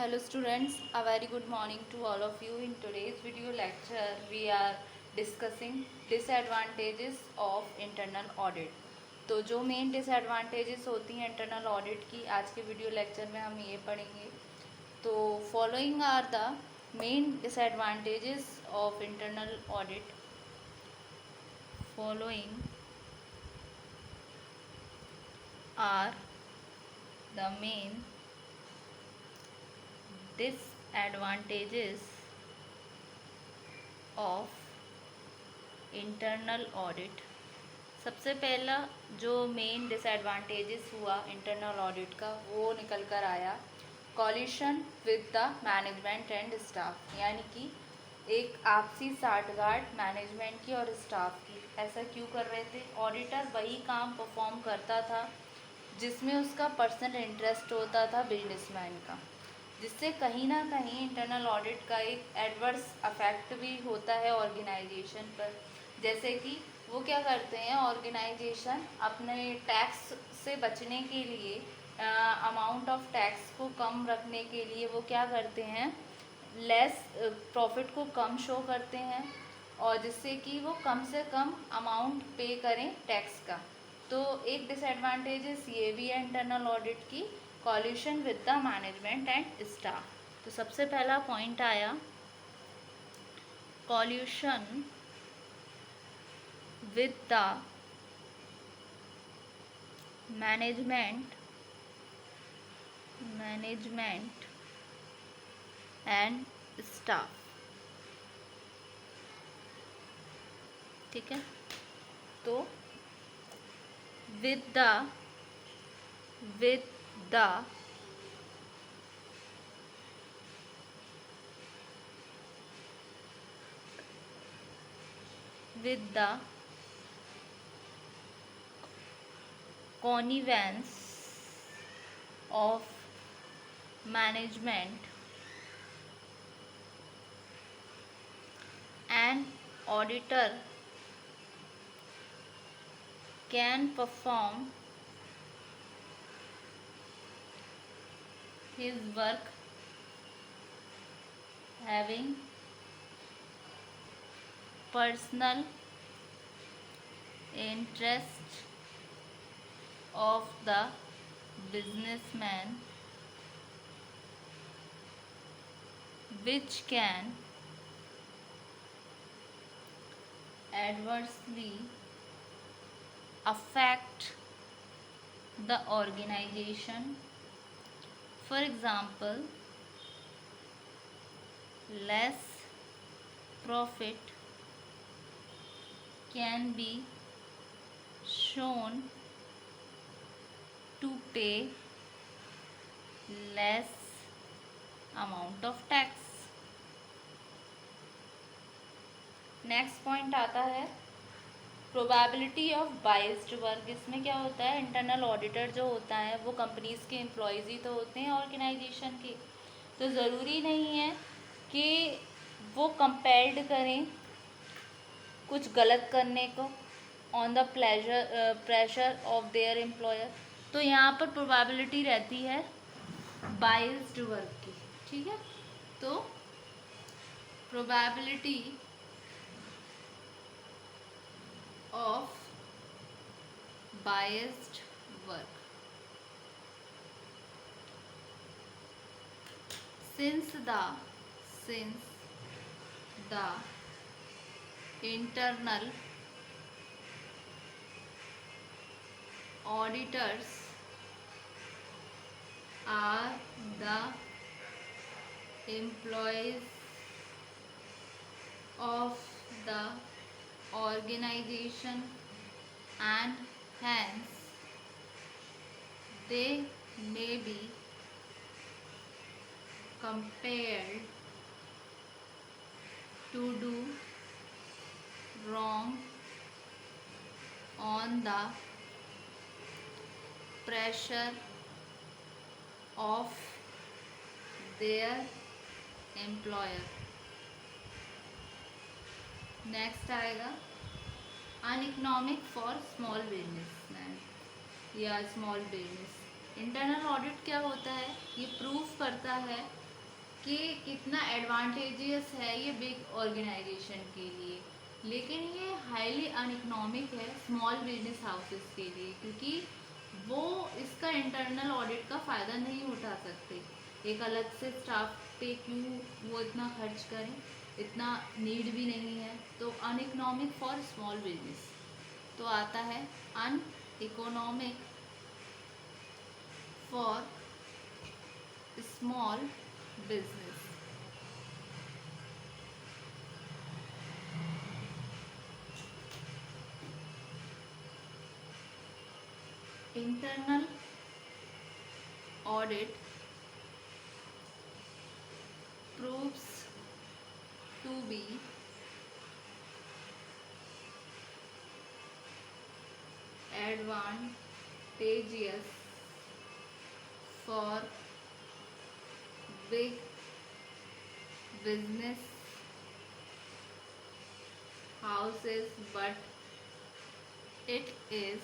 Hello students, a very good morning to all of you. In today's video lecture, we are discussing disadvantages of internal audit. तो जो main disadvantages होती हैं internal audit की आज के video lecture में हम ये पढ़ेंगे. तो following are the main disadvantages of internal audit. Following are the main disadvantages of internal audit. सबसे पहला जो मेन डिसएडवांटेजेस हुआ इंटरनल ऑडिट का वो निकल कर आया collision with the management and staff, यानी कि एक आपसी साठगांठ मैनेजमेंट की और स्टाफ की. ऐसा क्यों कर रहे थे? ऑडिटर वही काम परफॉर्म करता था जिसमें उसका पर्सनल इंटरेस्ट होता था बिजनेसमैन का, जिससे कहीं ना कहीं इंटरनल ऑडिट का एक एडवर्स अफेक्ट भी होता है ऑर्गेनाइजेशन पर. जैसे कि वो क्या करते हैं, ऑर्गेनाइजेशन अपने टैक्स से बचने के लिए, अमाउंट ऑफ टैक्स को कम रखने के लिए वो क्या करते हैं, लेस प्रॉफिट को कम शो करते हैं और जिससे कि वो कम से कम अमाउंट पे करें टैक्स का. तो एक डिसएडवांटेजेस ये भी है इंटरनल ऑडिट की, collision with the management and staff. तो सबसे पहला पॉइंट आया collision with the management and staff. ठीक है, तो with the connivance of management, an auditor can perform his work having personal interest of the businessman, which can adversely affect the organization. For example, less profit can be shown to pay less amount of tax. Next point आता है probability of biased work. इसमें क्या होता है, internal auditor जो होता है वो कंपनीज़ के एम्प्लॉयज़ ही तो होते हैं ऑर्गेनाइजेशन के, तो ज़रूरी नहीं है कि वो कंपेल्ड करें कुछ गलत करने को on the pressure of their employer. तो यहाँ पर प्रोबेबिलिटी रहती है बाइस्ड वर्क की. ठीक है, तो probability of biased work. Since the internal auditors are the employees of the organization and hence they may be compelled to do wrong on the pressure of their employer. Next आएगा अनइकोनॉमिक for small businessman या small business. Internal audit क्या होता है, ये proof करता है कि कितना एडवांटेजियस है ये बिग ऑर्गेनाइजेशन के लिए, लेकिन ये हाईली अनइकोनॉमिक है स्मॉल बिजनेस हाउसेस के लिए, क्योंकि वो इसका इंटरनल ऑडिट का फ़ायदा नहीं उठा सकते। एक अलग से स्टाफ पे क्यों वो इतना खर्च करें, इतना नीड भी नहीं है, तो अनइकोनॉमिक फॉर स्मॉल बिजनेस। तो आता है uneconomic for small business. Internal audit proves to be advantageous for big business houses, but it is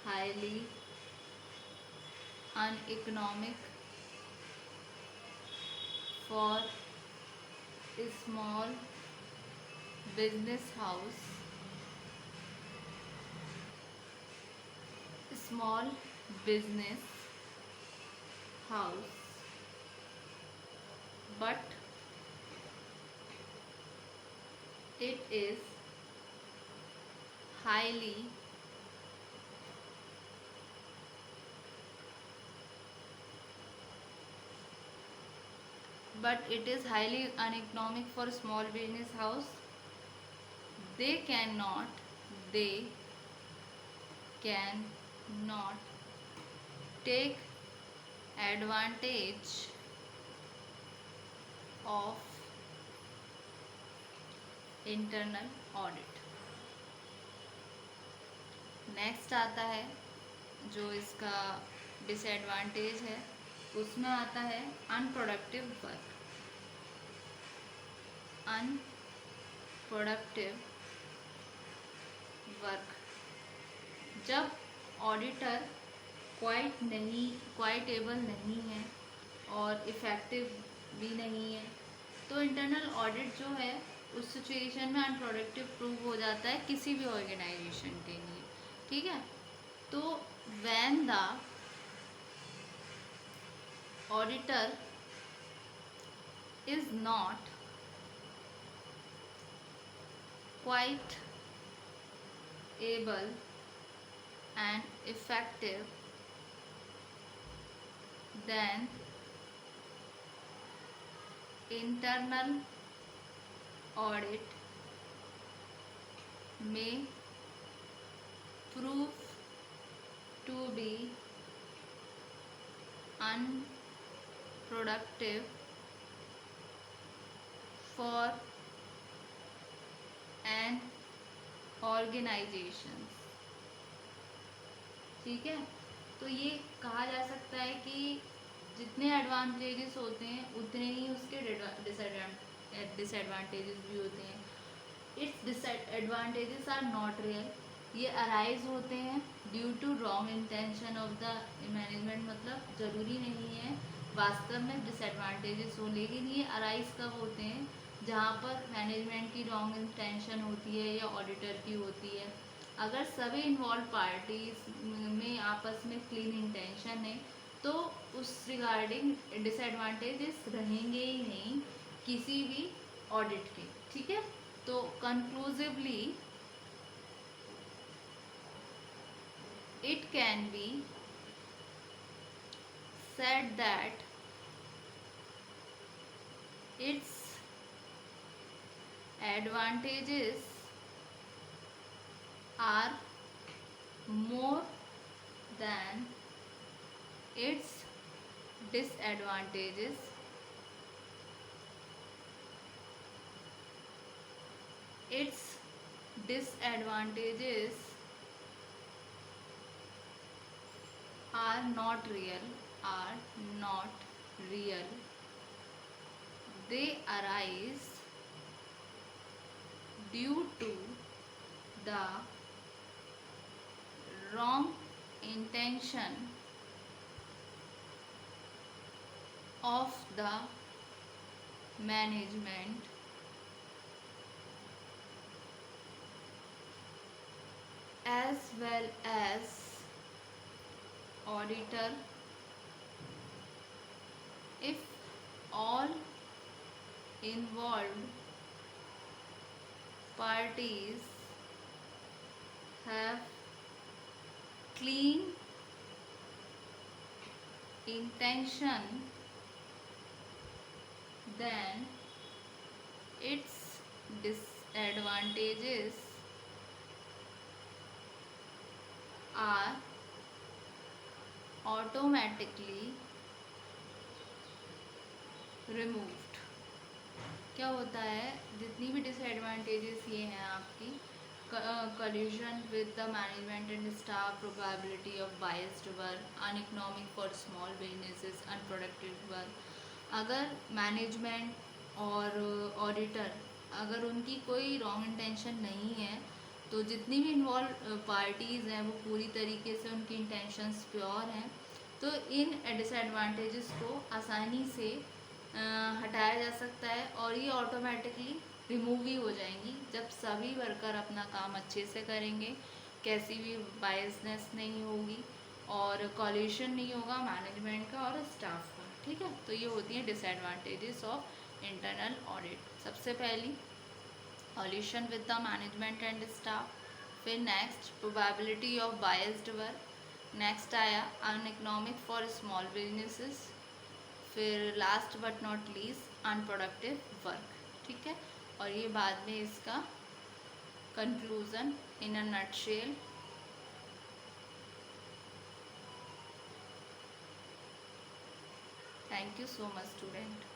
highly uneconomic for small business small business house, but it is highly uneconomic for small business house. They cannot take advantage of internal audit. Next आता है जो इसका disadvantage है, उसमें आता है unproductive work. Unproductive work, जब auditor क्वाइटेबल नहीं है और इफ़ेक्टिव भी नहीं है, तो इंटरनल ऑडिट जो है उस सिचुएशन में अनप्रोडक्टिव प्रूव हो जाता है किसी भी ऑर्गेनाइजेशन के लिए। ठीक है, तो when the auditor is not quite able and effective, then internal audit may prove to be unproductive for an organization। ठीक है, तो ये कहा जा सकता है कि जितने एडवांटेजेस होते हैं उतने ही उसके डिसएडवांटेजेस भी होते हैं। Its disadvantages are not real, ये अराइज होते हैं due to wrong intention of the management, मतलब ज़रूरी नहीं है वास्तव में डिसएडवांटेजेस हो, लेकिन ये अराइज कब होते हैं जहाँ पर मैनेजमेंट की रॉन्ग इंटेंशन होती है या ऑडिटर की होती है। अगर सभी इन्वॉल्व पार्टीज में आपस में क्लीन इंटेंशन है तो उस रिगार्डिंग डिसएडवांटेजेस रहेंगे ही नहीं किसी भी ऑडिट के। ठीक है, तो conclusively it can be said that its advantages are more than its disadvantages. Its disadvantages are not real, they arise due to the wrong intention of the management as well as auditor if all involved parties have clean intention, then its disadvantages are automatically removed. क्या होता है, जितनी भी disadvantages ये हैं आपकी, collision with the management and staff, probability of biased work, uneconomic for small businesses, unproductive work. अगर management और ऑडिटर अगर उनकी कोई रॉन्ग इंटेंशन नहीं है तो जितनी भी इन्वॉल्व पार्टीज़ हैं वो पूरी तरीके से उनकी इंटेंशंस प्योर हैं, तो इन डिसएडवांटेजेस को आसानी से हटाया जा सकता है और ये ऑटोमेटिकली रिमूव ही हो जाएंगी जब सभी वर्कर अपना काम अच्छे से करेंगे, कैसी भी बायसनेस नहीं होगी और कॉल्यूशन नहीं होगा मैनेजमेंट का और स्टाफ का। ठीक है, तो ये होती हैं डिसएडवांटेजेस ऑफ इंटरनल ऑडिट। सबसे पहली collusion with the management and staff, फिर next probability of biased work, next आया अनइकोनॉमिक फॉर स्मॉल बिजनेसेस, फिर last but not least unproductive work. ठीक है, और ये बाद में इसका conclusion in a nutshell. Thank you so much student.